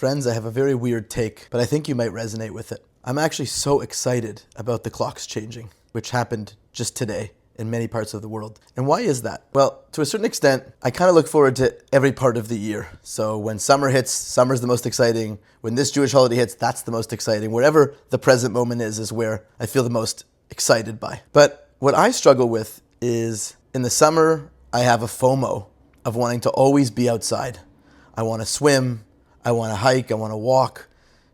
Friends, I have a very weird take, but I think you might resonate with it. I'm actually so excited about the clocks changing, which happened just today in many parts of the world. And why is that? Well, to a certain extent, I kind of look forward to every part of the year. So when summer hits, summer's the most exciting. When this Jewish holiday hits, that's the most exciting. Wherever the present moment is where I feel the most excited by. But what I struggle with is in the summer, I have a FOMO of wanting to always be outside. I want to swim, I want to hike, I want to walk.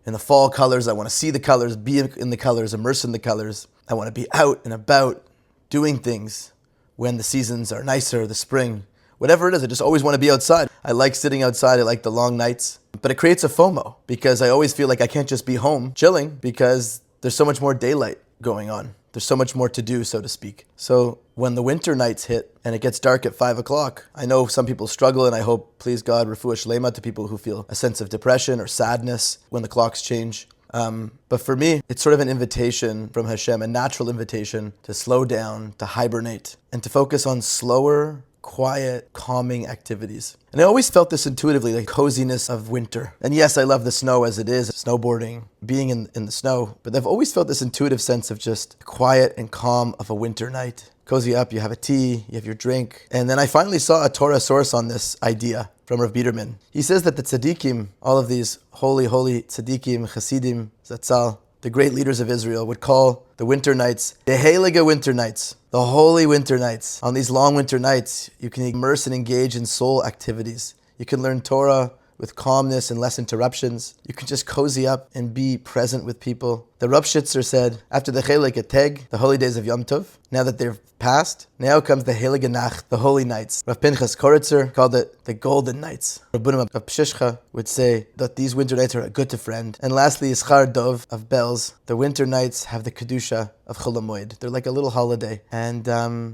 In the fall colors, I want to see the colors, be in the colors, immerse in the colors. I want to be out and about doing things when the seasons are nicer, the spring, whatever it is. I just always want to be outside. I like sitting outside. I like the long nights. But it creates a FOMO because I always feel like I can't just be home chilling because there's so much more daylight going on. There's so much more to do, so to speak. So when the winter nights hit and it gets dark at 5 o'clock, I know some people struggle, and I hope, please God, refuah shlema to people who feel a sense of depression or sadness when the clocks change. But for me, it's sort of an invitation from Hashem, a natural invitation to slow down, to hibernate, and to focus on slower, quiet, calming activities. And I always felt this intuitively, like coziness of winter. And yes, I love the snow as it is, snowboarding, being in the snow, but I've always felt this intuitive sense of just quiet and calm of a winter night. Cozy up, you have a tea, you have your drink. And then I finally saw a Torah source on this idea from Rav Biederman. He says that the tzaddikim, all of these holy tzaddikim, chasidim, zatzal, the great leaders of Israel, would call the winter nights the heilige winter nights, the holy winter nights. On these long winter nights, you can immerse and engage in soul activities. You can learn Torah with calmness and less interruptions. You can just cozy up and be present with people. The Rav Shitzer said, after the Heilige Teg, the holy days of Yom Tov, now that they're past, now comes the Heilige Nacht, the holy nights. Rav Pinchas Koritzer called it the golden nights. Rav Bunim of Pshishcha would say that these winter nights are a good to friend. And lastly, Ischar Dov of Bells. The winter nights have the Kedusha of Chol HaMoed. They're like a little holiday. And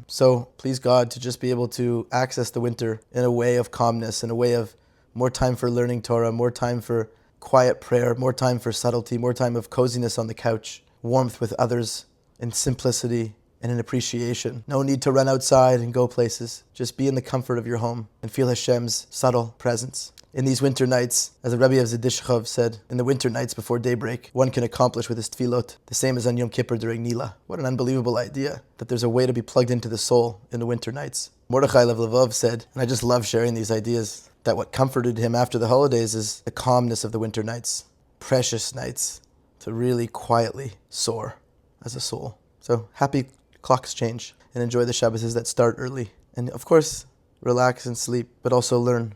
so please God to just be able to access the winter in a way of calmness, in a way of more time for learning Torah, more time for quiet prayer, more time for subtlety, more time of coziness on the couch, warmth with others, and simplicity and an appreciation. No need to run outside and go places. Just be in the comfort of your home and feel Hashem's subtle presence. In these winter nights, as the Rebbe of Zedishchov said, in the winter nights before daybreak, one can accomplish with his tefillot the same as on Yom Kippur during Nila. What an unbelievable idea, that there's a way to be plugged into the soul in the winter nights. Mordechai Lev Levov said, and I just love sharing these ideas, that what comforted him after the holidays is the calmness of the winter nights, precious nights, to really quietly soar as a soul. So happy clocks change, and enjoy the Shabbases that start early. And of course, relax and sleep, but also learn